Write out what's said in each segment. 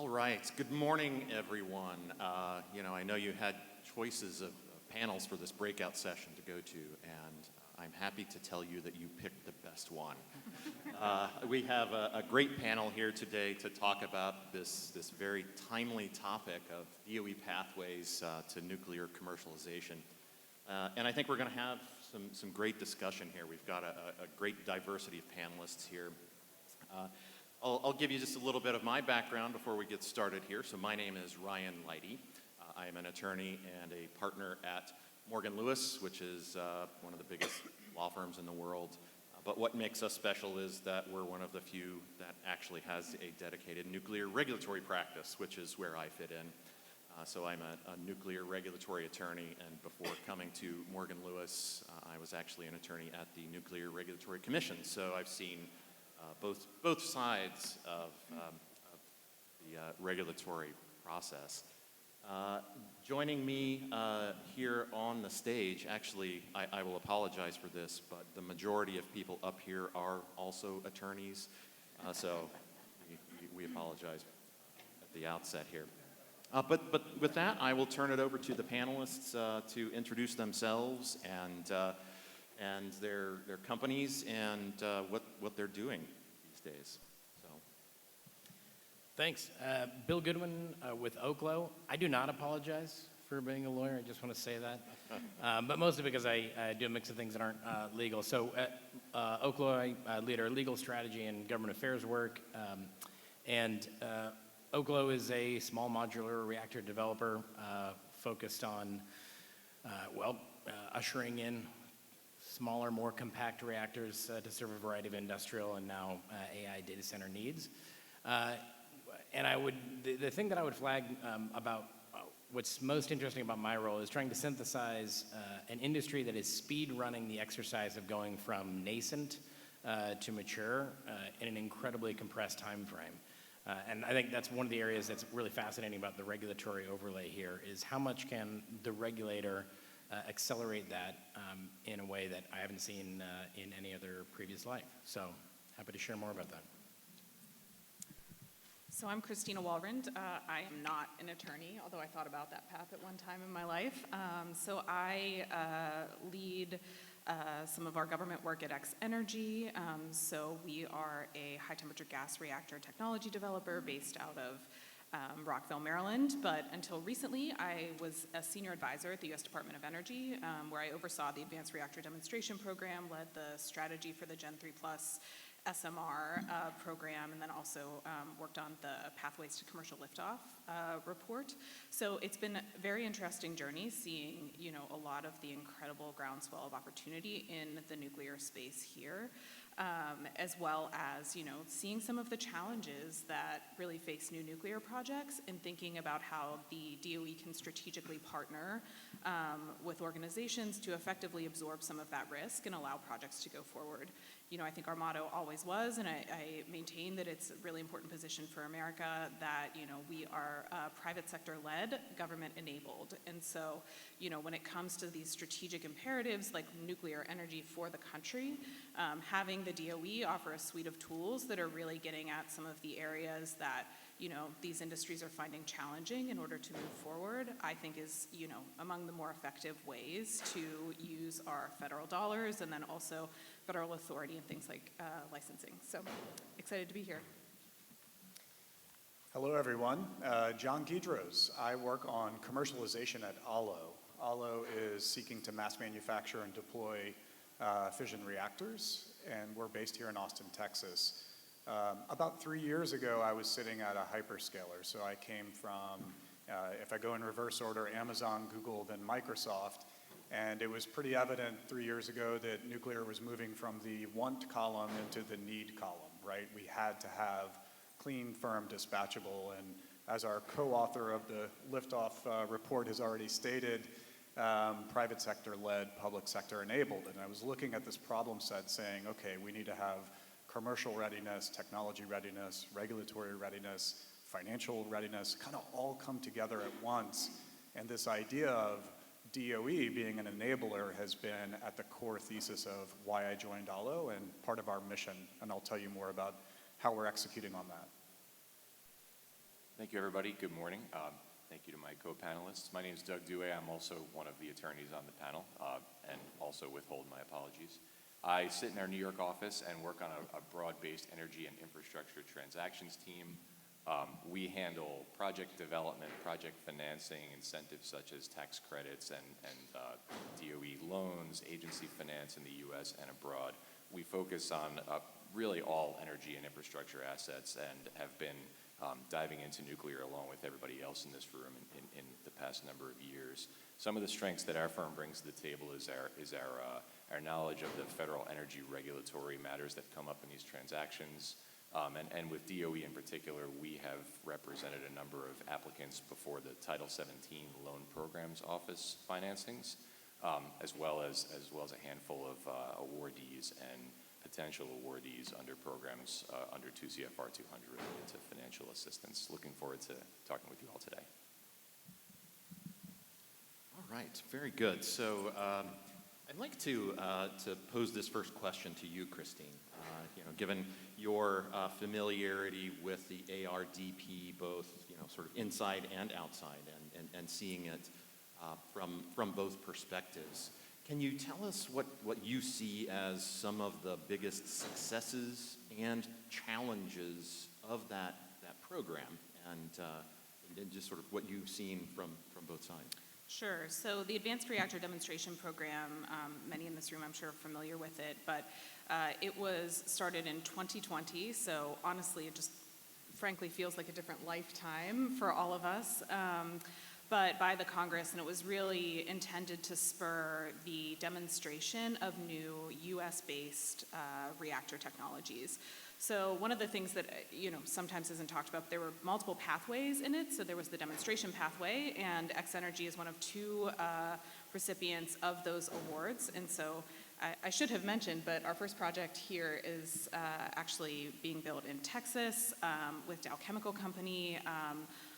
All right, good morning, everyone. I know you had choices of panels for this breakout session to go to, and I'm happy to tell you that you picked the best one. We have a great panel here today to talk about this very timely topic of DOE pathways to nuclear commercialization. And I think we're going to have some great discussion here. We've got a great diversity of panelists here. I'll give you just a little bit of my background before we get started here. So my name is Ryan Lighty. I am an attorney and a partner at Morgan Lewis, which is one of the biggest law firms in the world. But what makes us special is that we're one of the few that actually has a dedicated nuclear regulatory practice, which is where I fit in. So I'm a nuclear regulatory attorney, and before coming to Morgan Lewis, I was actually an attorney at the Nuclear Regulatory Commission. So I've seen both sides of the regulatory process. Joining me here on the stage, actually, I will apologize for this, but the majority of people up here are also attorneys, so we apologize at the outset here. But with that, I will turn it over to the panelists to introduce themselves and their companies and what they're doing these days. So, thanks. Bill Goodwin with Oklo. I do not apologize for being a lawyer. I just want to say that. But mostly because I do a mix of things that aren't legal. So at Oklo, I lead our legal strategy and government affairs work. Oklo is a small modular reactor developer focused on, ushering in smaller, more compact reactors to serve a variety of industrial and now AI data center needs. The thing that I would flag about what's most interesting about my role is trying to synthesize an industry that is speed running the exercise of going from nascent to mature in an incredibly compressed time frame. And I think that's one of the areas that's really fascinating about the regulatory overlay here is how much can the regulator accelerate that in a way that I haven't seen in any other previous life. So happy to share more about that. So I'm Christina Walrond. I am not an attorney, although I thought about that path at one time in my life. So I lead some of our government work at X Energy. So we are a high-temperature gas reactor technology developer based out of Rockville, Maryland. But until recently, I was a senior advisor at the U.S. Department of Energy, where I oversaw the Advanced Reactor Demonstration Program, led the strategy for the Gen 3 Plus SMR program, and then also worked on the Pathways to Commercial Liftoff report. So it's been a very interesting journey seeing, a lot of the incredible groundswell of opportunity in the nuclear space here, as well as, seeing some of the challenges that really face new nuclear projects and thinking about how the DOE can strategically partner with organizations to effectively absorb some of that risk and allow projects to go forward. I think our motto always was, and I maintain that it's a really important position for America, that, we are private sector led, government enabled. And so, when it comes to these strategic imperatives like nuclear energy for the country, having the DOE offer a suite of tools that are really getting at some of the areas that, these industries are finding challenging in order to move forward, I think is, among the more effective ways to use our federal dollars and then also federal authority and things like licensing. So excited to be here. Hello, everyone. John Guidroz. I work on commercialization at Aalo. Aalo is seeking to mass manufacture and deploy fission reactors, and we're based here in Austin, Texas. About 3 years ago, I was sitting at a hyperscaler. So I came from, if I go in reverse order, Amazon, Google, then Microsoft. And it was pretty evident 3 years ago that nuclear was moving from the want column into the need column, right? We had to have clean, firm, dispatchable. And as our co-author of the liftoff report has already stated, private sector led, public sector enabled. And I was looking at this problem set saying, okay, we need to have commercial readiness, technology readiness, regulatory readiness, financial readiness, kind of all come together at once. And this idea of DOE being an enabler has been at the core thesis of why I joined Aalo and part of our mission. And I'll tell you more about how we're executing on that. Thank you, everybody. Good morning. Thank you to my co-panelists. My name is Doug DOE. I'm also one of the attorneys on the panel, and also withhold my apologies. I sit in our New York office and work on a broad-based energy and infrastructure transactions team. We handle project development, project financing, incentives such as tax credits and DOE loans, agency finance in the U.S. and abroad. We focus on really all energy and infrastructure assets and have been diving into nuclear along with everybody else in this room in the past number of years. Some of the strengths that our firm brings to the table is our knowledge of the federal energy regulatory matters that come up in these transactions. And with DOE in particular, we have represented a number of applicants before the Title 17 Loan Programs Office financings, as well as a handful of awardees and potential awardees under programs under 2 CFR 200 related to financial assistance. Looking forward to talking with you all today. All right, very good. So I'd like to pose this first question to you, Christine. Given your familiarity with the ARDP, both sort of inside and outside, and seeing it from both perspectives, can you tell us what you see as some of the biggest successes and challenges of that program, and just sort of what you've seen from both sides? Sure. So the Advanced Reactor Demonstration Program, many in this room I'm sure are familiar with it, but it was started in 2020, so honestly it just frankly feels like a different lifetime for all of us. But by the Congress, and it was really intended to spur the demonstration of new US-based reactor technologies. So one of the things that sometimes isn't talked about, there were multiple pathways in it. So there was the demonstration pathway, and X-Energy is one of 2 recipients of those awards. And so I should have mentioned, but our first project here is actually being built in Texas with Dow Chemical Company,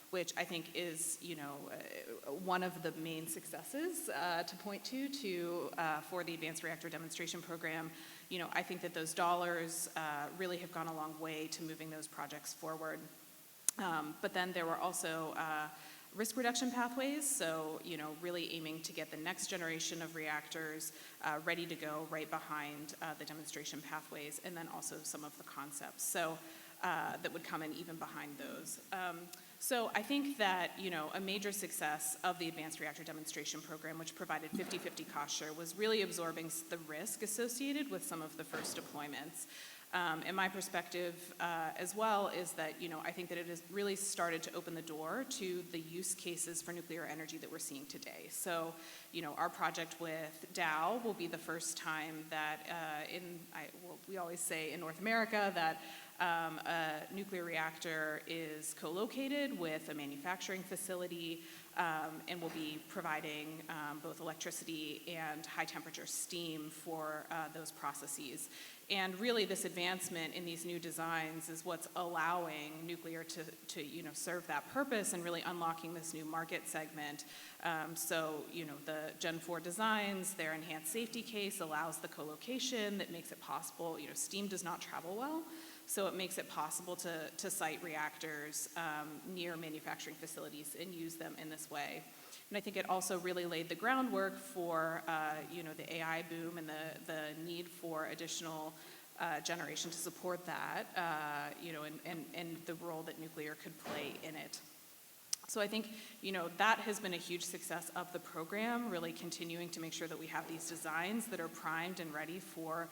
which I think is, one of the main successes to point to for the Advanced Reactor Demonstration Program. I think that those dollars really have gone a long way to moving those projects forward. But then there were also risk reduction pathways, so really aiming to get the next generation of reactors ready to go right behind the demonstration pathways, and then also some of the concepts. So that would come in even behind those. So I think that, a major success of the Advanced Reactor Demonstration Program, which provided 50-50 cost share, was really absorbing the risk associated with some of the first deployments. And my perspective as well is that, I think that it has really started to open the door to the use cases for nuclear energy that we're seeing today. So, our project with Dow will be the first time that we always say in North America that a nuclear reactor is co-located with a manufacturing facility and will be providing both electricity and high temperature steam for those processes. And really this advancement in these new designs is what's allowing nuclear to serve that purpose and really unlocking this new market segment. So, the Gen 4 designs, their enhanced safety case allows the co-location that makes it possible. Steam does not travel well. So it makes it possible to site reactors near manufacturing facilities and use them in this way. And I think it also really laid the groundwork for the AI boom and the need for additional generation to support that, and the role that nuclear could play in it. So I think, that has been a huge success of the program, really continuing to make sure that we have these designs that are primed and ready for,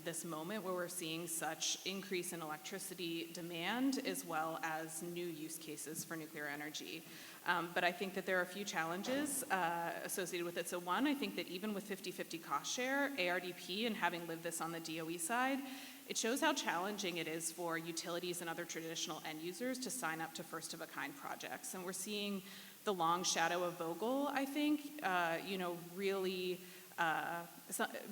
this moment where we're seeing such increase in electricity demand as well as new use cases for nuclear energy. But I think that there are a few challenges associated with it. So one, I think that even with 50-50 cost share, ARDP, and having lived this on the DOE side, it shows how challenging it is for utilities and other traditional end users to sign up to first-of-a-kind projects. And we're seeing the long shadow of Vogtle, I think, really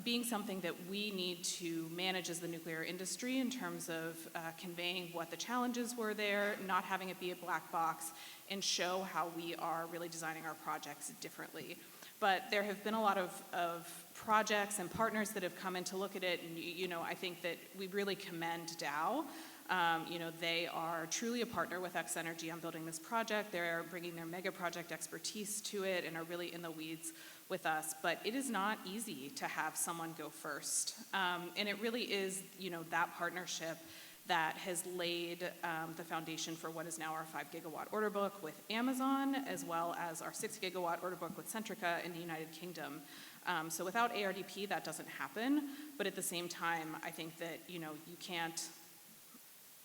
being something that we need to manage as the nuclear industry in terms of conveying what the challenges were there, not having it be a black box, and show how we are really designing our projects differently. But there have been a lot of projects and partners that have come in to look at it, and I think that we really commend Dow They are truly a partner with X Energy on building this project. They're bringing their mega project expertise to it and are really in the weeds with us. But it is not easy to have someone go first. And it really is, that partnership that has laid the foundation for what is now our 5 gigawatt order book with Amazon, as well as our 6 gigawatt order book with Centrica in the United Kingdom. So without ARDP, that doesn't happen. But at the same time, I think that, you can't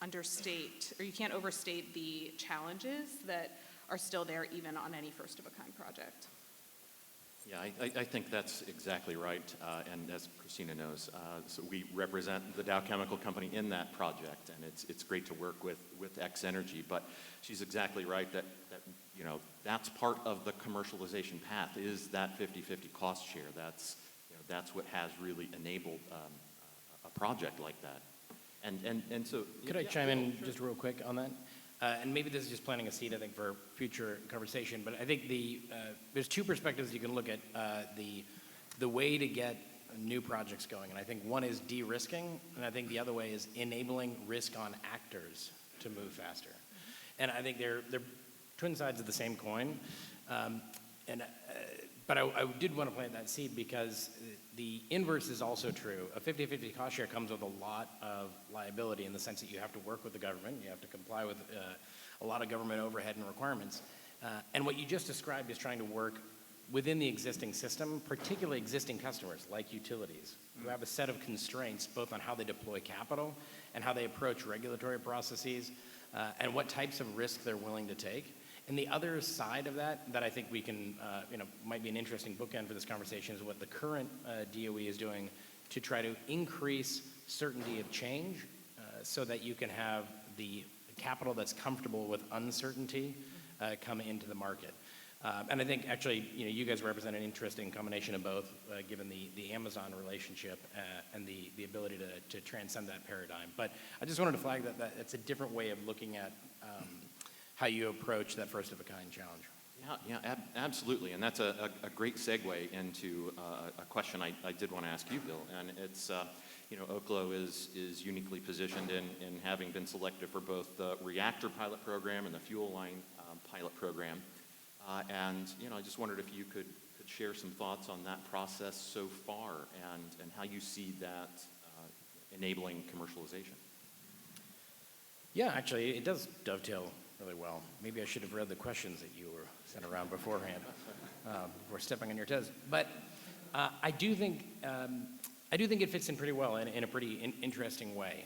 understate, or you can't overstate the challenges that are still there even on any first-of-a-kind project. Yeah, I think that's exactly right. And as Christina knows, so we represent the Dow Chemical Company in that project, and it's great to work with X Energy. But she's exactly right that that's part of the commercialization path, is that 50-50 cost share. That's what has really enabled a project like that. And so Could I chime in just real quick on that? And maybe this is just planting a seed, I think, for future conversation. But I think there's two perspectives you can look at the way to get new projects going. And I think one is de-risking, and I think the other way is enabling risk-on actors to move faster. And I think they're twin sides of the same coin. But I did want to plant that seed because the inverse is also true. A 50-50 cost share comes with a lot of liability in the sense that you have to work with the government, you have to comply with a lot of government overhead and requirements. And what you just described is trying to work within the existing system, particularly existing customers like utilities, who have a set of constraints both on how they deploy capital and how they approach regulatory processes, and what types of risk they're willing to take. And the other side of that I think we can, might be an interesting bookend for this conversation, is what the current DOE is doing to try to increase certainty of change so that you can have the capital that's comfortable with uncertainty come into the market. And I think actually, you guys represent an interesting combination of both, given the Amazon relationship and the ability to transcend that paradigm. But I just wanted to flag that it's a different way of looking at how you approach that first-of-a-kind challenge. Yeah, absolutely. And that's a great segue into a question I did want to ask you, Bill. And it's, Oklo is uniquely positioned in having been selected for both the reactor pilot program and the fuel line pilot program. And I just wondered if you could share some thoughts on that process so far and how you see that enabling commercialization. Yeah, actually, it does dovetail really well. Maybe I should have read the questions that you were sent around beforehand before stepping on your toes. But I do think it fits in pretty well in a pretty interesting way.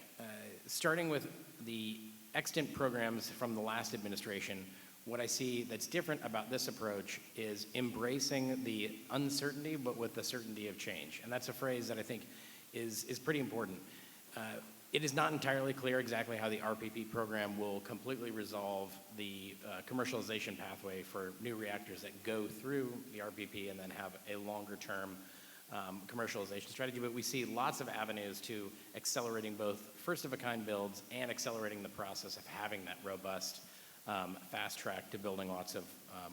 Starting with the extant programs from the last administration, what I see that's different about this approach is embracing the uncertainty, but with the certainty of change. And that's a phrase that I think is pretty important. It is not entirely clear exactly how the RPP program will completely resolve the commercialization pathway for new reactors that go through the RPP and then have a longer-term commercialization strategy. But we see lots of avenues to accelerating both first-of-a-kind builds and accelerating the process of having that robust fast track to building lots of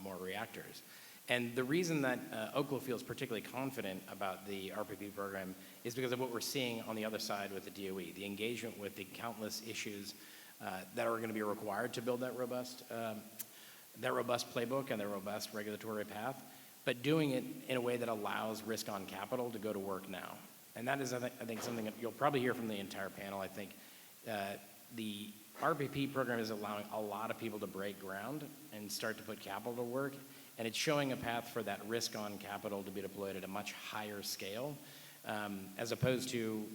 more reactors. And the reason that Oklo feels particularly confident about the RPP program is because of what we're seeing on the other side with the DOE, the engagement with the countless issues that are going to be required to build that robust playbook and that robust regulatory path, but doing it in a way that allows risk-on capital to go to work now. And that is, I think, something that you'll probably hear from the entire panel. I think the RPP program is allowing a lot of people to break ground and start to put capital to work. And it's showing a path for that risk-on capital to be deployed at a much higher scale, as opposed to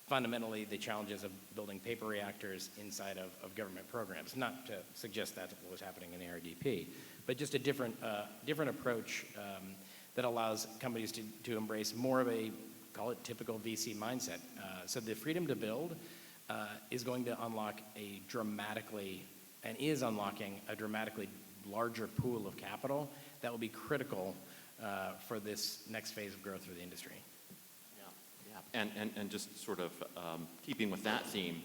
fundamentally the challenges of building paper reactors inside of government programs. Not to suggest that's what was happening in ARDP, but just a different approach that allows companies to embrace more of a, call it typical VC mindset. So the freedom to build is going to unlock is unlocking a dramatically larger pool of capital that will be critical for this next phase of growth for the industry. Yeah. And just sort of keeping with that theme,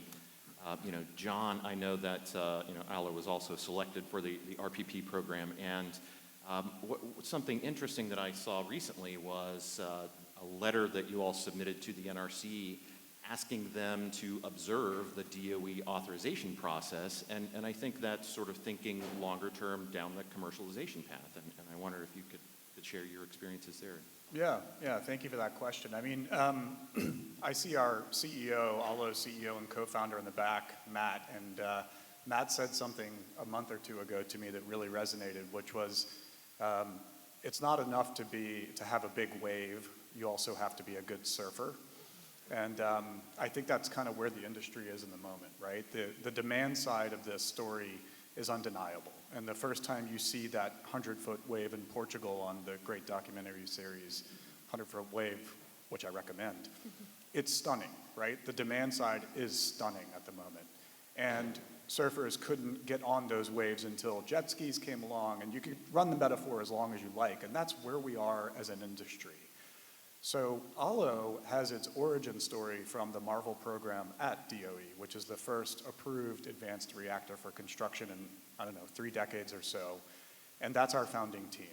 John, I know that Aalo was also selected for the RPP program, and something interesting that I saw recently was a letter that you all submitted to the NRC asking them to observe the DOE authorization process, and I think that's sort of thinking longer term down the commercialization path, and I wonder if you could share your experiences there. Yeah, thank you for that question. I mean, I see our CEO, Aalo CEO and co-founder in the back, Matt, and Matt said something a month or two ago to me that really resonated, which was, it's not enough to have a big wave, you also have to be a good surfer. And I think that's kind of where the industry is in the moment, right? The demand side of this story is undeniable. And the first time you see that 100-foot wave in Portugal on the great documentary series, 100-Foot Wave, which I recommend, it's stunning, right? The demand side is stunning at the moment. And surfers couldn't get on those waves until jet skis came along, and you could run the metaphor as long as you like, and that's where we are as an industry. So Aalo has its origin story from the Marvel program at DOE, which is the first approved advanced reactor for construction in, 3 decades or so. And that's our founding team.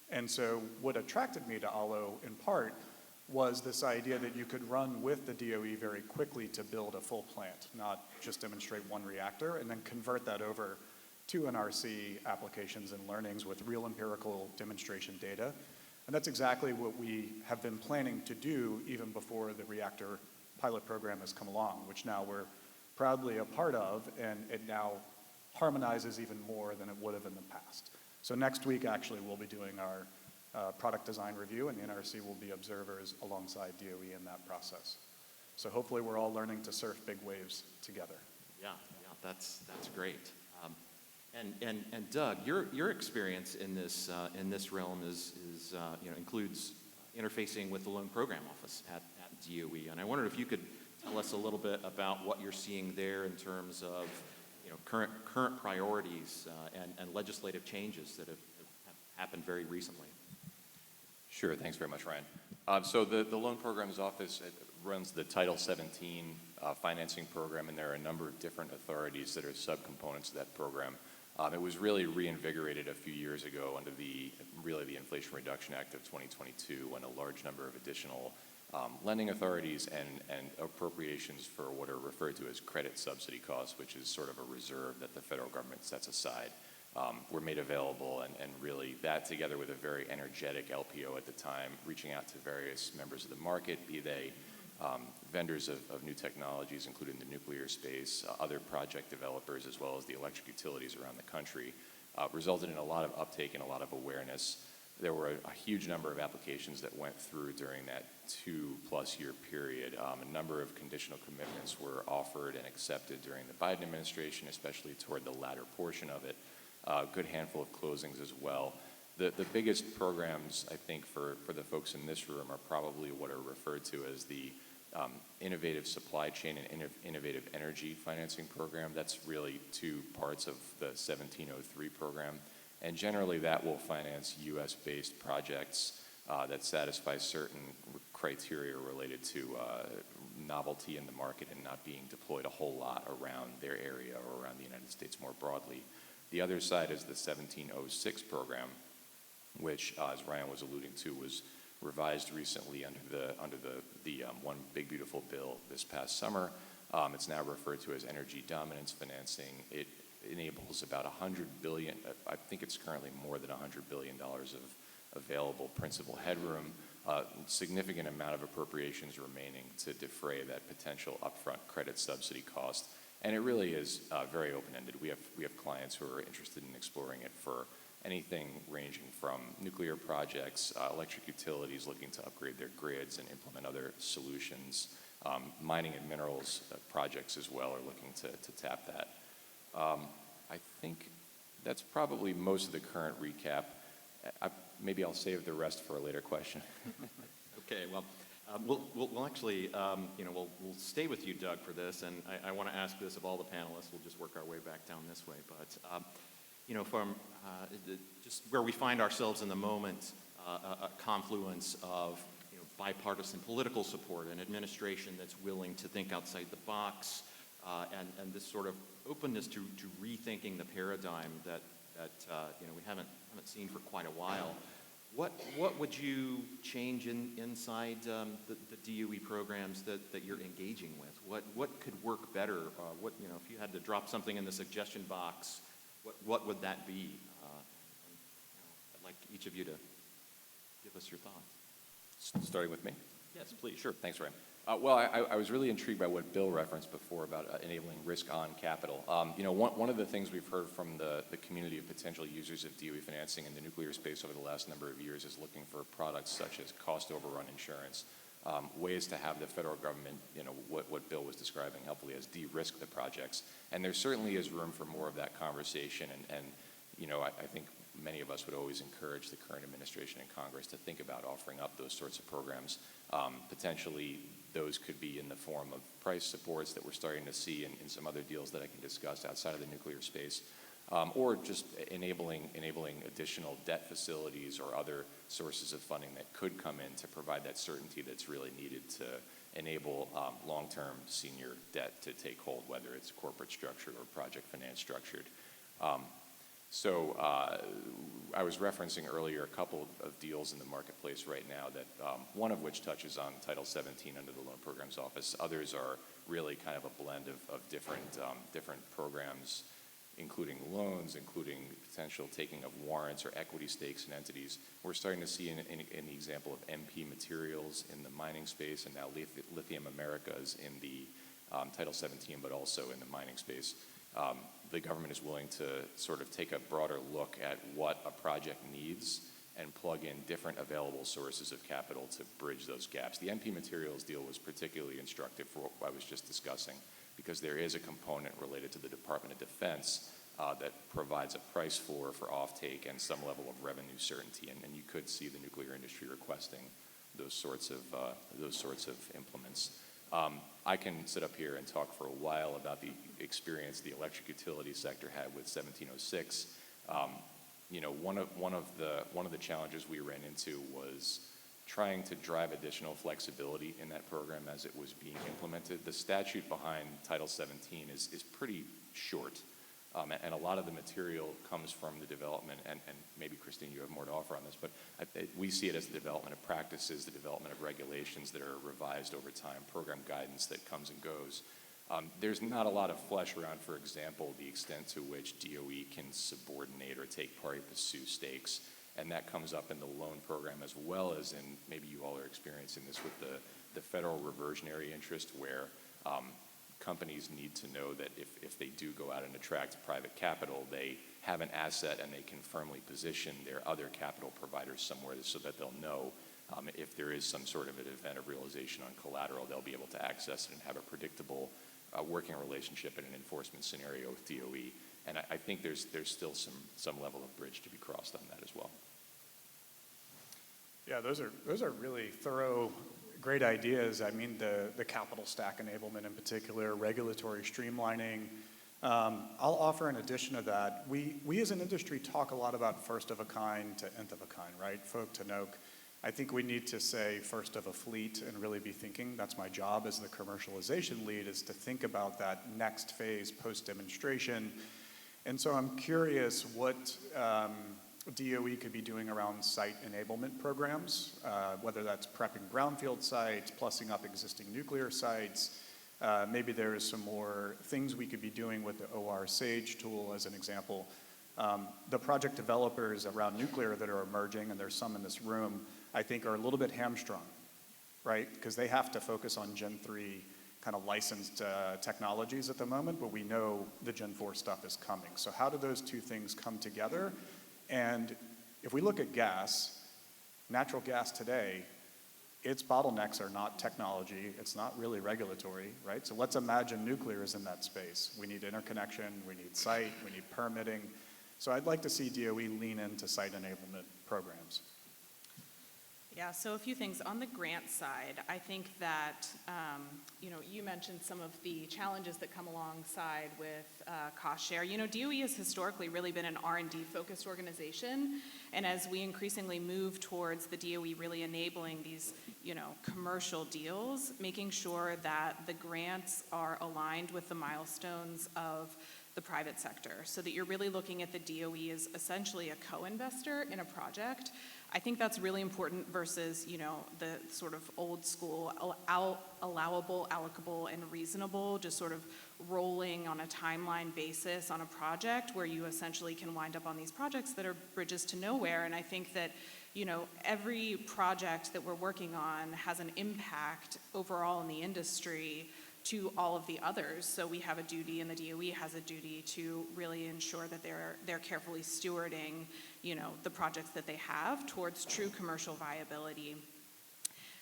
And so what attracted me to Aalo in part was this idea that you could run with the DOE very quickly to build a full plant, not just demonstrate one reactor, and then convert that over to NRC applications and learnings with real empirical demonstration data. And that's exactly what we have been planning to do even before the reactor pilot program has come along, which now we're proudly a part of, and it now harmonizes even more than it would have in the past. So next week, actually, we'll be doing our product design review, and the NRC will be observers alongside DOE in that process. So hopefully we're all learning to surf big waves together. Yeah, that's great. And Doug, your experience in this realm is includes interfacing with the Loan Program Office at DOE, and I wondered if you could tell us a little bit about what you're seeing there in terms of current priorities and legislative changes that have happened very recently. Sure, thanks very much, Ryan. So the Loan Programs Office runs the Title 17 financing program, and there are a number of different authorities that are subcomponents of that program. It was really reinvigorated a few years ago under the Inflation Reduction Act of 2022, when a large number of additional lending authorities and appropriations for what are referred to as credit subsidy costs, which is sort of a reserve that the federal government sets aside, were made available, and really that, together with a very energetic LPO at the time, reaching out to various members of the market, be they vendors of new technologies, including the nuclear space, other project developers, as well as the electric utilities around the country, resulted in a lot of uptake and a lot of awareness. There were a huge number of applications that went through during that 2+ year period. A number of conditional commitments were offered and accepted during the Biden administration, especially toward the latter portion of it. A good handful of closings as well. The biggest programs, I think, for the folks in this room are probably what are referred to as the Innovative Supply Chain and Innovative Energy Financing Program. That's really two parts of the 1703 program. And generally that will finance US-based projects that satisfy certain criteria related to novelty in the market and not being deployed a whole lot around their area or around the United States more broadly. The other side is the 1706 program, which, as Ryan was alluding to, was revised recently under the One Big Beautiful Bill this past summer. It's now referred to as Energy Dominance Financing. It enables about $100 billion, I think it's currently more than $100 billion of available principal headroom, a significant amount of appropriations remaining to defray that potential upfront credit subsidy cost. And it really is very open-ended. We have clients who are interested in exploring it for anything ranging from nuclear projects, electric utilities looking to upgrade their grids and implement other solutions, mining and minerals projects as well are looking to tap that. I think that's probably most of the current recap. Maybe I'll save the rest for a later question. Okay, well, we'll actually, we'll stay with you, Doug, for this, and I want to ask this of all the panelists. We'll just work our way back down this way, but from just where we find ourselves in the moment, a confluence of bipartisan political support, an administration that's willing to think outside the box, and this sort of openness to rethinking the paradigm that we haven't seen for quite a while. What would you change inside the DOE programs that you're engaging with? What could work better? If you had to drop something in the suggestion box, what would that be? I'd like each of you to give us your thoughts. Starting with me? Yes, please. Sure, thanks, Ryan. Well, I was really intrigued by what Bill referenced before about enabling risk-on capital. One of the things we've heard from the community of potential users of DOE financing in the nuclear space over the last number of years is looking for products such as cost overrun insurance, ways to have the federal government, what Bill was describing helpfully as de-risk the projects. And there certainly is room for more of that conversation. And I think many of us would always encourage the current administration and Congress to think about offering up those sorts of programs. Potentially, those could be in the form of price supports that we're starting to see in some other deals that I can discuss outside of the nuclear space, or just enabling additional debt facilities or other sources of funding that could come in to provide that certainty that's really needed to enable long-term senior debt to take hold, whether it's corporate structured or project finance structured. So I was referencing earlier a couple of deals in the marketplace right now that one of which touches on Title 17 under the Loan Programs Office. Others are really kind of a blend of different programs, including loans, including potential taking of warrants or equity stakes in entities. We're starting to see in the example of MP Materials in the mining space, and now Lithium Americas in the Title 17, but also in the mining space. The government is willing to sort of take a broader look at what a project needs and plug in different available sources of capital to bridge those gaps. The MP Materials deal was particularly instructive for what I was just discussing, because there is a component related to the Department of Defense that provides a price floor for offtake and some level of revenue certainty, and you could see the nuclear industry requesting those sorts of implements. I can sit up here and talk for a while about the experience the electric utility sector had with 1706. One of the challenges we ran into was trying to drive additional flexibility in that program as it was being implemented. The statute behind Title 17 is pretty short, and a lot of the material comes from the development, and maybe Christine, you have more to offer on this, but we see it as the development of practices, the development of regulations that are revised over time, program guidance that comes and goes. There's not a lot of flesh around, for example, the extent to which DOE can subordinate or take pari passu stakes, and that comes up in the loan program as well as in, maybe you all are experiencing this with the federal reversionary interest, where companies need to know that if they do go out and attract private capital, they have an asset and they can firmly position their other capital providers somewhere so that they'll know if there is some sort of an event of realization on collateral, they'll be able to access it and have a predictable working relationship in an enforcement scenario with DOE. And I think there's still some level of bridge to be crossed on that as well. Yeah, those are really thorough, great ideas. I mean, the capital stack enablement in particular, regulatory streamlining. I'll offer in addition to that, we as an industry talk a lot about first of a kind to nth of a kind, right? Folk to noke. I think we need to say first of a fleet and really be thinking, that's my job as the commercialization lead, is to think about that next phase post-demonstration. And so I'm curious what DOE could be doing around site enablement programs, whether that's prepping brownfield sites, plussing up existing nuclear sites. Maybe there's some more things we could be doing with the OR SAGE tool as an example. The project developers around nuclear that are emerging, and there's some in this room, I think are a little bit hamstrung, right? Because they have to focus on Gen 3 kind of licensed technologies at the moment, but we know the Gen 4 stuff is coming. So how do those two things come together? And if we look at gas, natural gas today, its bottlenecks are not technology, it's not really regulatory, right? So let's imagine nuclear is in that space. We need interconnection, we need site, we need permitting. So I'd like to see DOE lean into site enablement programs. Yeah, so a few things. On the grant side, I think that, you mentioned some of the challenges that come alongside with cost share. DOE has historically really been an R&D focused organization, and as we increasingly move towards the DOE really enabling these, commercial deals, making sure that the grants are aligned with the milestones of the the private sector, so that you're really looking at the DOE as essentially a co-investor in a project. I think that's really important versus, the sort of old school allowable, allocable, and reasonable, just sort of rolling on a timeline basis on a project where you essentially can wind up on these projects that are bridges to nowhere. And I think that, every project that we're working on has an impact overall in the industry to all of the others. So we have a duty, and the DOE has a duty to really ensure that they're carefully stewarding, the projects that they have towards true commercial viability.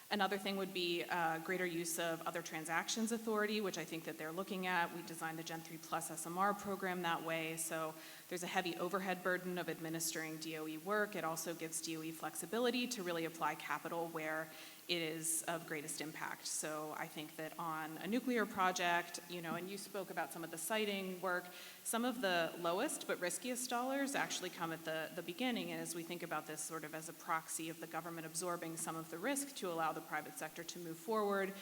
Another thing would be greater use of other transactions authority, which I think that they're looking at. We designed the Gen 3 Plus SMR program that way, so there's a heavy overhead burden of administering DOE work. It also gives DOE flexibility to really apply capital where it is of greatest impact. So I think that on a nuclear project, and you spoke about some of the siting work, some of the lowest but riskiest dollars actually come at the beginning. And as we think about this sort of as a proxy of the government absorbing some of the risk to allow the private sector to move forward,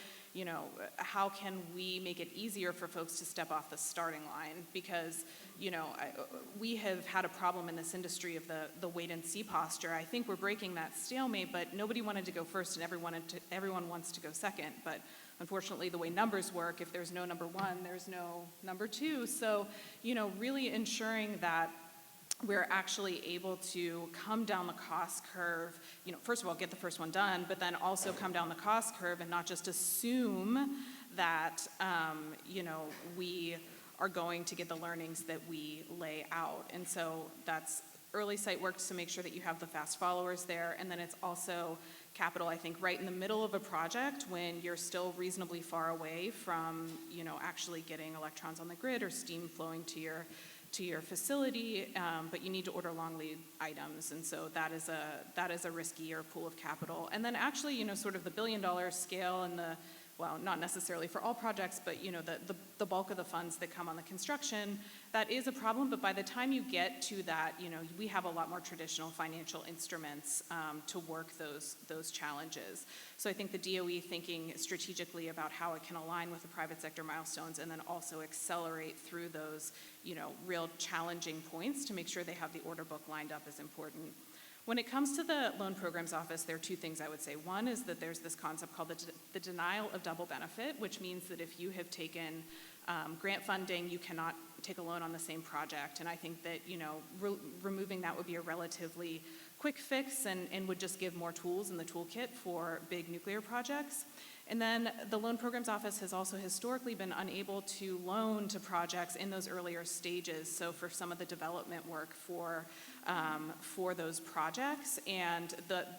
how can we make it easier for folks to step off the starting line? Because, we have had a problem in this industry of the wait and see posture. I think we're breaking that stalemate, but nobody wanted to go first and everyone wants to go second. But unfortunately, the way numbers work, if there's no number one, there's no number two. So, really ensuring that we're actually able to come down the cost curve, first of all, get the first one done, but then also come down the cost curve and not just assume that, we are going to get the learnings that we lay out. And so that's early site work to make sure that you have the fast followers there. And then it's also capital, I think, right in the middle of a project when you're still reasonably far away from, actually getting electrons on the grid or steam flowing to your facility, but you need to order long lead items, and so that is a riskier pool of capital. And then actually, sort of the $1 billion scale and not necessarily for all projects, but the bulk of the funds that come on the construction, that is a problem. But by the time you get to that, we have a lot more traditional financial instruments to work those challenges. So I think the DOE thinking strategically about how it can align with the private sector milestones and then also accelerate through those, real challenging points to make sure they have the order book lined up is important. When it comes to the Loan Programs Office, there are two things I would say. One is that there's this concept called the denial of double benefit, which means that if you have taken grant funding, you cannot take a loan on the same project. And I think that, removing that would be a relatively quick fix and would just give more tools in the toolkit for big nuclear projects. And then the Loan Programs Office has also historically been unable to loan to projects in those earlier stages. So for some of the development work for those projects, and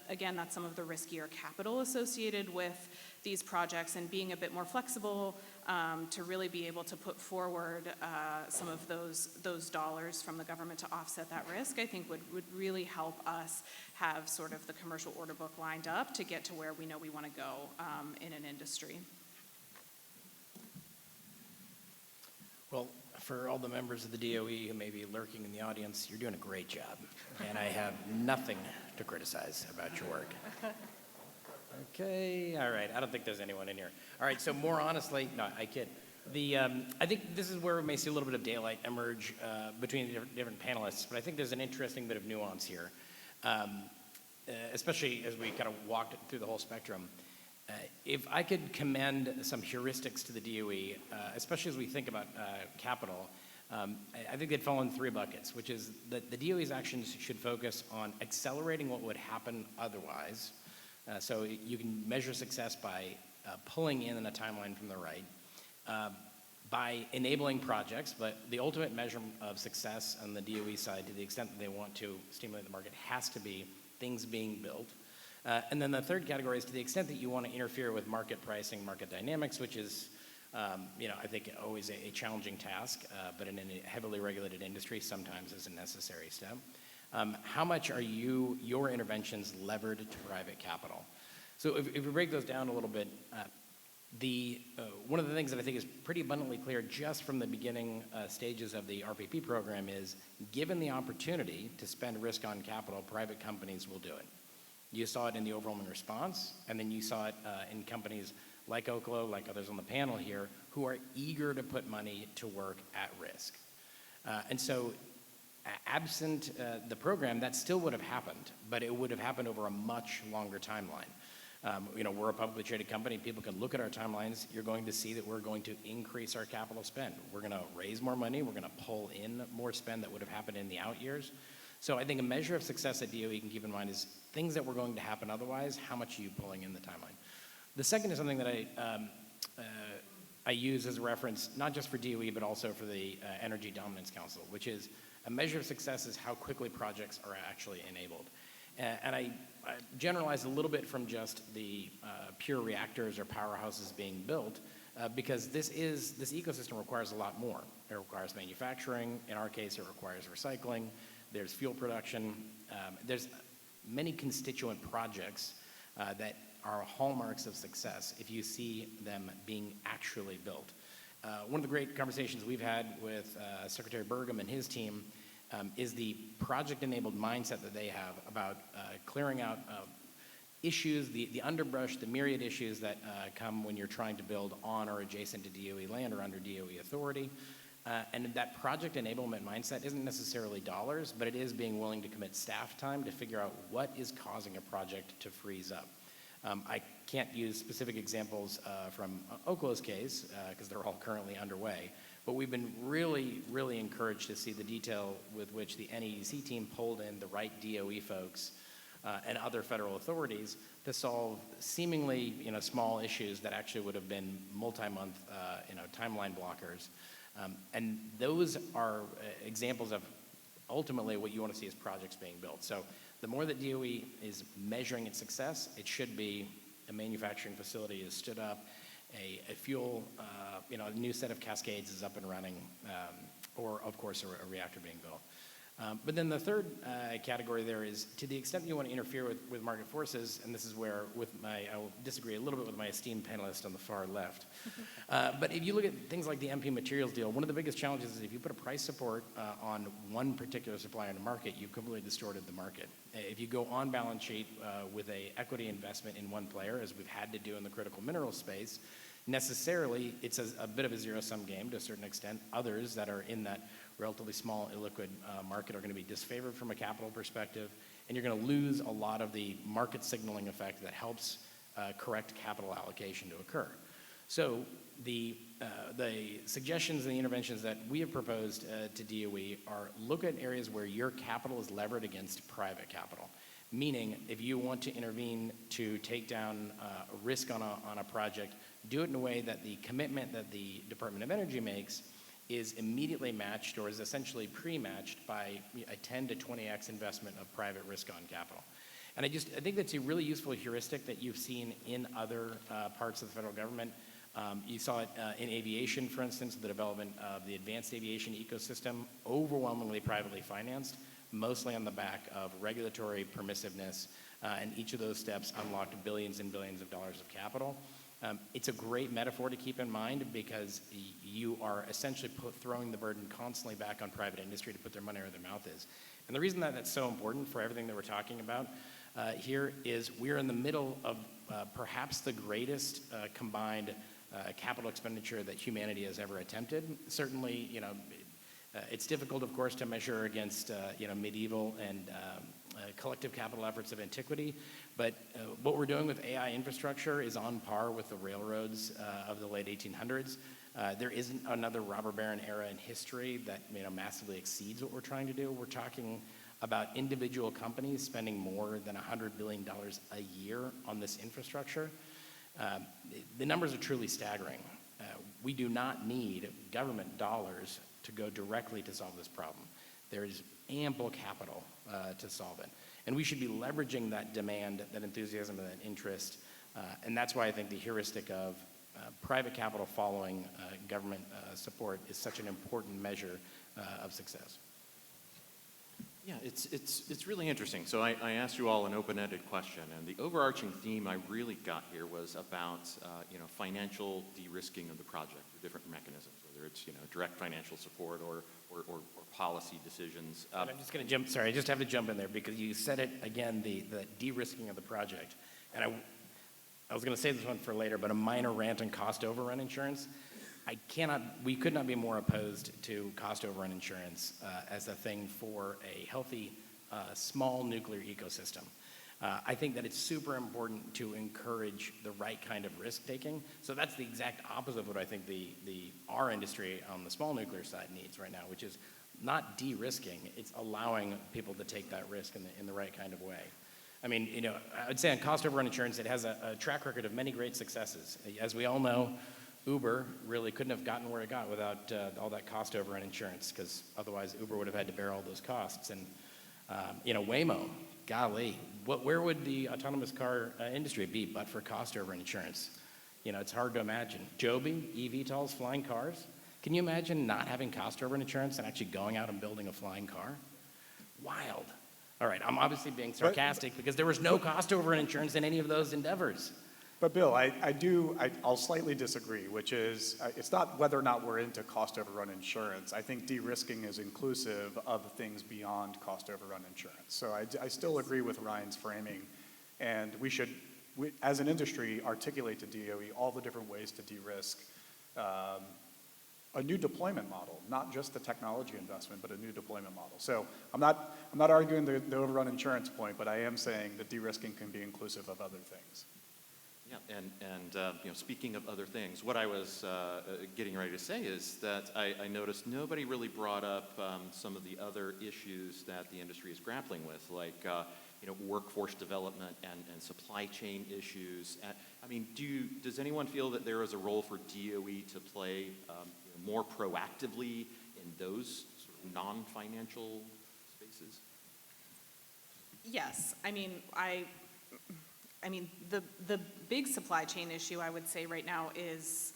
again, that's some of the riskier capital associated with these projects, and being a bit more flexible to really be able to put forward some of those dollars from the government to offset that risk, I think would really help us have sort of the commercial order book lined up to get to where we know we want to go in an industry. Well, for all the members of the DOE who may be lurking in the audience, you're doing a great job, and I have nothing to criticize about your work. Okay, all right, I don't think there's anyone in here. All right, so more honestly, no, I kid. I think this is where we may see a little bit of daylight emerge between the different panelists, but I think there's an interesting bit of nuance here, especially as we kind of walked through the whole spectrum. If I could commend some heuristics to the DOE, especially as we think about capital, I think they'd fall in three buckets, which is that the DOE's actions should focus on accelerating what would happen otherwise. So you can measure success by pulling in a timeline from the right, by enabling projects, but the ultimate measure of success on the DOE side, to the extent that they want to stimulate the market, has to be things being built. And then the third category is to the extent that you want to interfere with market pricing, market dynamics, which is, I think always a challenging task, but in a heavily regulated industry, sometimes is a necessary step. How much are your interventions levered to private capital? So if we break those down a little bit, one of the things that I think is pretty abundantly clear just from the beginning stages of the RPP program is, given the opportunity to spend risk on capital, private companies will do it. You saw it in the overwhelming response, and then you saw it in companies like Oklo, like others on the panel here, who are eager to put money to work at risk. And so absent the program, that still would have happened, but it would have happened over a much longer timeline. We're a publicly traded company. People can look at our timelines. You're going to see that we're going to increase our capital spend. We're going to raise more money. We're going to pull in more spend that would have happened in the out years. So I think a measure of success that DOE can keep in mind is things that were going to happen otherwise, how much are you pulling in the timeline? The second is something that I use as a reference, not just for DOE, but also for the Energy Dominance Council, which is a measure of success is how quickly projects are actually enabled. And I generalize a little bit from just the pure reactors or powerhouses being built, because this ecosystem requires a lot more. It requires manufacturing. In our case, it requires recycling. There's fuel production. There's many constituent projects that are hallmarks of success if you see them being actually built. One of the great conversations we've had with Secretary Burgum and his team is the project-enabled mindset that they have about clearing out issues, the underbrush, the myriad issues that come when you're trying to build on or adjacent to DOE land or under DOE authority. And that project enablement mindset isn't necessarily dollars, but it is being willing to commit staff time to figure out what is causing a project to freeze up. I can't use specific examples from Oklo's case because they're all currently underway, but we've been really, really encouraged to see the detail with which the NEDC team pulled in the right DOE folks and other federal authorities to solve seemingly small issues that actually would have been multi-month timeline blockers. And those are examples of ultimately what you want to see as projects being built. So the more that DOE is measuring its success, it should be a manufacturing facility is stood up, a fuel, a new set of cascades is up and running, or of course a reactor being built. But then the third category there is to the extent you want to interfere with market forces, and this is where I will disagree a little bit with my esteemed panelist on the far left. But if you look at things like the MP Materials deal, one of the biggest challenges is if you put a price support on one particular supplier in the market, you've completely distorted the market. If you go on balance sheet with a equity investment in one player, as we've had to do in the critical mineral space, necessarily it's a bit of a zero-sum game to a certain extent. Others that are in that relatively small illiquid market are going to be disfavored from a capital perspective, and you're going to lose a lot of the market signaling effect that helps correct capital allocation to occur. So the suggestions and the interventions that we have proposed to DOE are look at areas where your capital is levered against private capital. Meaning, if you want to intervene to take down a risk on a project, do it in a way that the commitment that the Department of Energy makes is immediately matched or is essentially pre-matched by a 10 to 20x investment of private risk on capital. And I think that's a really useful heuristic that you've seen in other parts of the federal government. You saw it in aviation, for instance, the development of the advanced aviation ecosystem, overwhelmingly privately financed, mostly on the back of regulatory permissiveness, and each of those steps unlocked billions and billions of dollars of capital. It's a great metaphor to keep in mind because you are essentially throwing the burden constantly back on private industry to put their money where their mouth is. And the reason that that's so important for everything that we're talking about here is we're in the middle of perhaps the greatest combined capital expenditure that humanity has ever attempted. Certainly, it's difficult, of course, to measure against medieval and collective capital efforts of antiquity, but what we're doing with AI infrastructure is on par with the railroads of the late 1800s. There isn't another robber baron era in history that massively exceeds what we're trying to do. We're talking about individual companies spending more than $100 billion a year on this infrastructure. The numbers are truly staggering. We do not need government dollars to go directly to solve this problem. There is ample capital to solve it. And we should be leveraging that demand, that enthusiasm, and that interest. And that's why I think the heuristic of private capital following government support is such an important measure of success. Yeah, it's really interesting. So I asked you all an open-ended question, and the overarching theme I really got here was about financial de-risking of the project, the different mechanisms, whether it's direct financial support or policy decisions. And I'm just going to jump. Sorry, I just have to jump in there because you said it again, the de-risking of the project, and I was going to save this one for later, but a minor rant on cost overrun insurance. we could not be more opposed to cost overrun insurance as a thing for a healthy, small nuclear ecosystem. I think that it's super important to encourage the right kind of risk taking. So that's the exact opposite of what I think our industry on the small nuclear side needs right now, which is not de-risking, it's allowing people to take that risk in the right kind of way. I mean, I would say on cost overrun insurance, it has a track record of many great successes. As we all know, Uber really couldn't have gotten where it got without all that cost overrun insurance, because otherwise Uber would have had to bear all those costs. And Waymo, golly, where would the autonomous car industry be but for cost overrun insurance? It's hard to imagine. Joby, eVTOLs, flying cars. Can you imagine not having cost overrun insurance and actually going out and building a flying car? Wild. All right, I'm obviously being sarcastic because there was no cost overrun insurance in any of those endeavors. But Bill, I'll slightly disagree, which is, it's not whether or not we're into cost overrun insurance. I think de-risking is inclusive of things beyond cost overrun insurance. So I still agree with Ryan's framing, and we should, as an industry, articulate to DOE all the different ways to de-risk a new deployment model, not just the technology investment, but a new deployment model. So I'm not arguing the overrun insurance point, but I am saying that de-risking can be inclusive of other things. Yeah, and speaking of other things, what I was getting ready to say is that I noticed nobody really brought up some of the other issues that the industry is grappling with, like workforce development and supply chain issues. I mean, does anyone feel that there is a role for DOE to play more proactively in those sort of non-financial spaces? Yes, I mean, the big supply chain issue I would say right now is,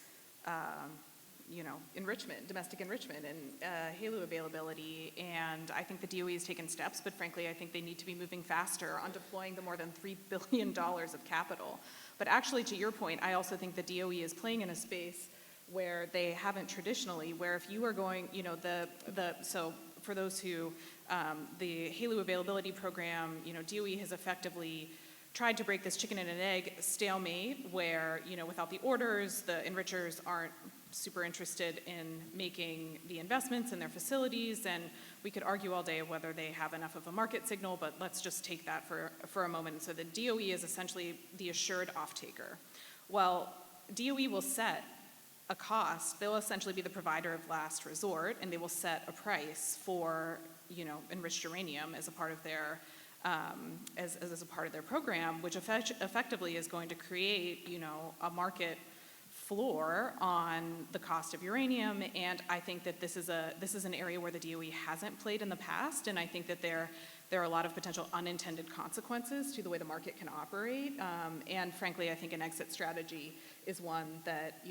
enrichment, domestic enrichment and HALO availability. And I think the DOE has taken steps, but frankly, I think they need to be moving faster on deploying the more than $3 billion of capital. But actually, to your point, I also think the DOE is playing in a space where they haven't traditionally, where if you are going, so for those who, the HALO availability program, DOE has effectively tried to break this chicken and an egg stalemate where, without the orders, the enrichers aren't super interested in making the investments in their facilities, and we could argue all day whether they have enough of a market signal, but let's just take that for a moment. So the DOE is essentially the assured off-taker. Well, DOE will set a cost. They'll essentially be the provider of last resort, and they will set a price for, enriched uranium as a part of their as a part of their program, which effectively is going to create, a market floor on the cost of uranium. And I think that this is an area where the DOE hasn't played in the past, and I think that there are a lot of potential unintended consequences to the way the market can operate. And frankly, I think an exit strategy is one that,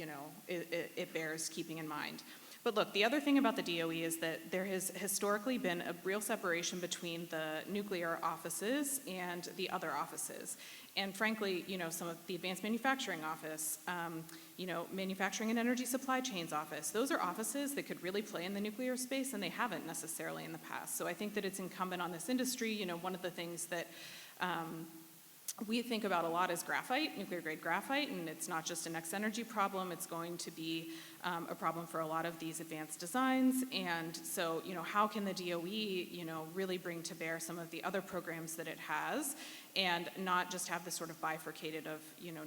it bears keeping in mind. But look, the other thing about the DOE is that there has historically been a real separation between the nuclear offices and the other offices. And frankly, some of the Advanced Manufacturing Office, Manufacturing and Energy Supply Chains Office, those are offices that could really play in the nuclear space, and they haven't necessarily in the past. So I think that it's incumbent on this industry. One of the things that we think about a lot is graphite, nuclear grade graphite, and it's not just an X-energy problem, it's going to be a problem for a lot of these advanced designs. And so, how can the DOE, really bring to bear some of the other programs that it has, and not just have this sort of bifurcated of,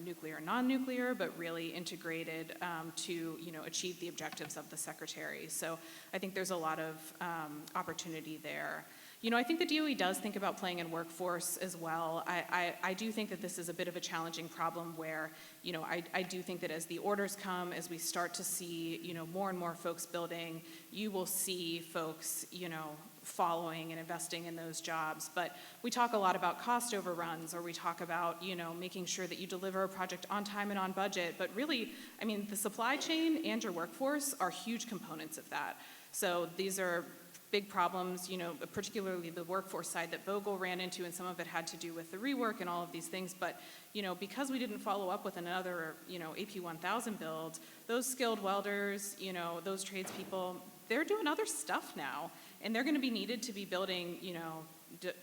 nuclear and non-nuclear, but really integrated to, achieve the objectives of the secretary. So I think there's a lot of opportunity there. I think the DOE does think about playing in workforce as well. I do think that this is a bit of a challenging problem where, I do think that as the orders come, as we start to see, more and more folks building, you will see folks, following and investing in those jobs. But we talk a lot about cost overruns, or we talk about, making sure that you deliver a project on time and on budget. But really, the supply chain and your workforce are huge components of that. So these are big problems, particularly the workforce side that Vogel ran into, and some of it had to do with the rework and all of these things. But, because we didn't follow up with another, AP1000 build, those skilled welders, those tradespeople, they're doing other stuff now, and they're going to be needed to be building,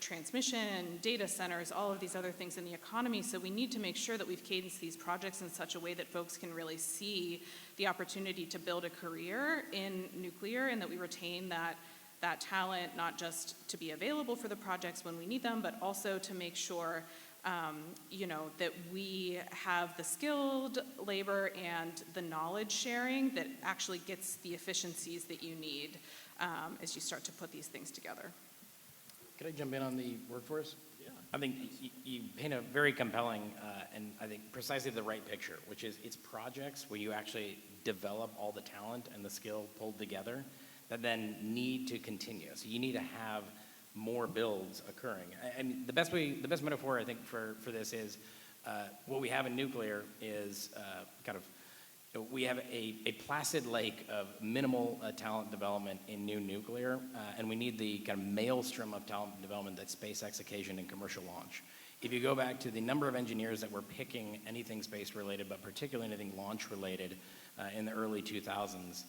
transmission, data centers, all of these other things in the economy. So we need to make sure that we've cadenced these projects in such a way that folks can really see the opportunity to build a career in nuclear, and that we retain that talent, not just to be available for the projects when we need them, but also to make sure that we have the skilled labor and the knowledge sharing that actually gets the efficiencies that you need as you start to put these things together. Could I jump in on the workforce? Yeah. I think you paint a very compelling and I think precisely the right picture, which is it's projects where you actually develop all the talent and the skill pulled together that then need to continue. So you need to have more builds occurring. And the best metaphor I think for this is what we have in nuclear is we have a placid lake of minimal talent development in new nuclear, and we need the kind of maelstrom of talent development that SpaceX occasioned in commercial launch. If you go back to the number of engineers that were picking anything space related, but particularly anything launch related in the early 2000s,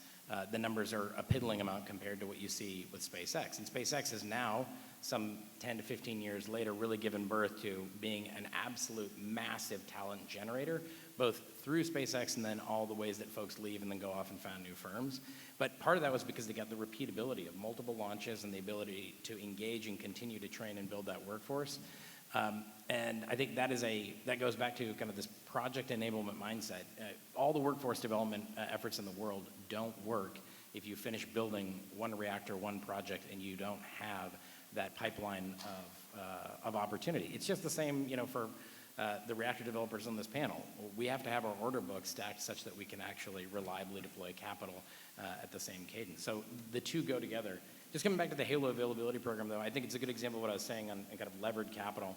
the numbers are a piddling amount compared to what you see with SpaceX. And SpaceX is now, some 10 to 15 years later, really given birth to being an absolute massive talent generator, both through SpaceX and then all the ways that folks leave and then go off and found new firms. But part of that was because they got the repeatability of multiple launches and the ability to engage and continue to train and build that workforce. And I think that goes back to kind of this project enablement mindset. All the workforce development efforts in the world don't work if you finish building one reactor, one project, and you don't have that pipeline of opportunity. It's just the same, for the reactor developers on this panel. We have to have our order book stacked such that we can actually reliably deploy capital at the same cadence. So the two go together. Just coming back to the HALO availability program, though, I think it's a good example of what I was saying on kind of levered capital.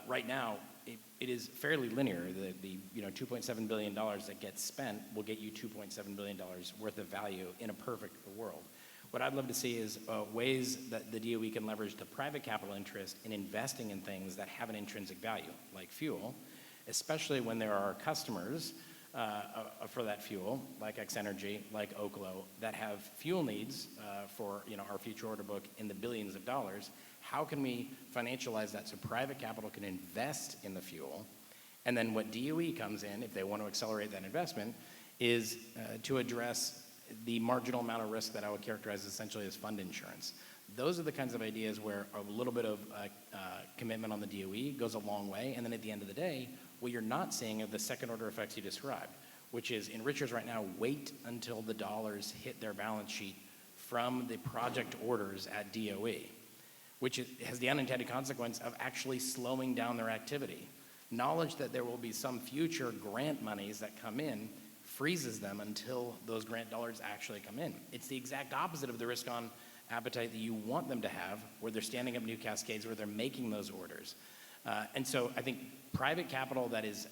Right now, it is fairly linear. The $2.7 billion that gets spent will get you $2.7 billion worth of value in a perfect world. What I'd love to see is ways that the DOE can leverage the private capital interest in investing in things that have an intrinsic value, like fuel, especially when there are customers for that fuel, like X-Energy, like Oklo, that have fuel needs for our future order book in the billions of dollars. How can we financialize that so private capital can invest in the fuel? And then what DOE comes in, if they want to accelerate that investment, is to address the marginal amount of risk that I would characterize essentially as fund insurance. Those are the kinds of ideas where a little bit of commitment on the DOE goes a long way. And then at the end of the day, what you're not seeing are the second order effects you described, which is enrichers right now wait until the dollars hit their balance sheet from the project orders at DOE, which has the unintended consequence of actually slowing down their activity. Knowledge that there will be some future grant monies that come in freezes them until those grant dollars actually come in. It's the exact opposite of the risk-on appetite that you want them to have, where they're standing up new cascades, where they're making those orders. And so I think private capital that is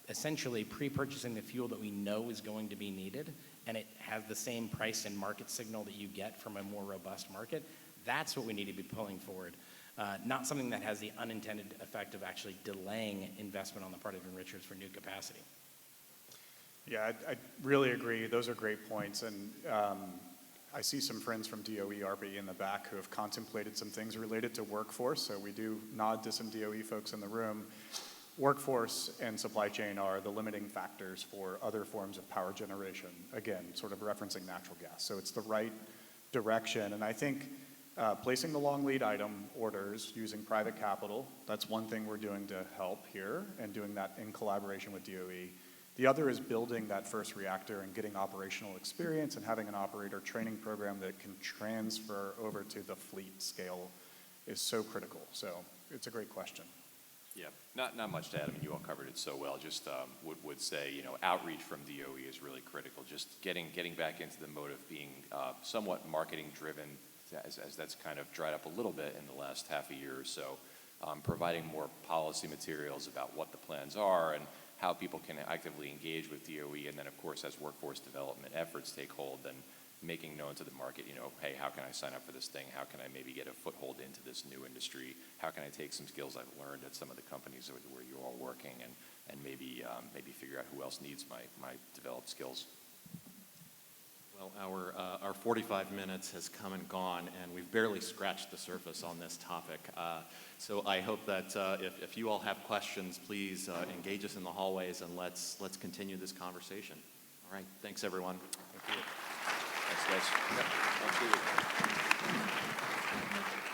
essentially pre-purchasing the fuel that we know is going to be needed, and it has the same price and market signal that you get from a more robust market, that's what we need to be pulling forward. Not something that has the unintended effect of actually delaying investment on the part of enrichers for new capacity. Yeah, I really agree. Those are great points. And I see some friends from DOE, RB in the back who have contemplated some things related to workforce. So we do nod to some DOE folks in the room. Workforce and supply chain are the limiting factors for other forms of power generation. Again, sort of referencing natural gas. So it's the right direction. And I think placing the long lead item orders using private capital, that's one thing we're doing to help here, and doing that in collaboration with DOE. The other is building that first reactor and getting operational experience and having an operator training program that can transfer over to the fleet scale is so critical. So it's a great question. Yeah, not much to add. I mean, you all covered it so well. Just would say, outreach from DOE is really critical. Just getting back into the mode of being somewhat marketing driven, as that's kind of dried up a little bit in the last half a year or so. Providing more policy materials about what the plans are and how people can actively engage with DOE, and then of course as workforce development efforts take hold, then making known to the market, hey, how can I sign up for this thing? How can I maybe get a foothold into this new industry? How can I take some skills I've learned at some of the companies where you're all working, and maybe figure out who else needs my developed skills? Well, our 45 minutes has come and gone, and we've barely scratched the surface on this topic. So I hope that if you all have questions, please engage us in the hallways, and let's continue this conversation. All right, thanks everyone. Thanks, guys. Yep. Thank you.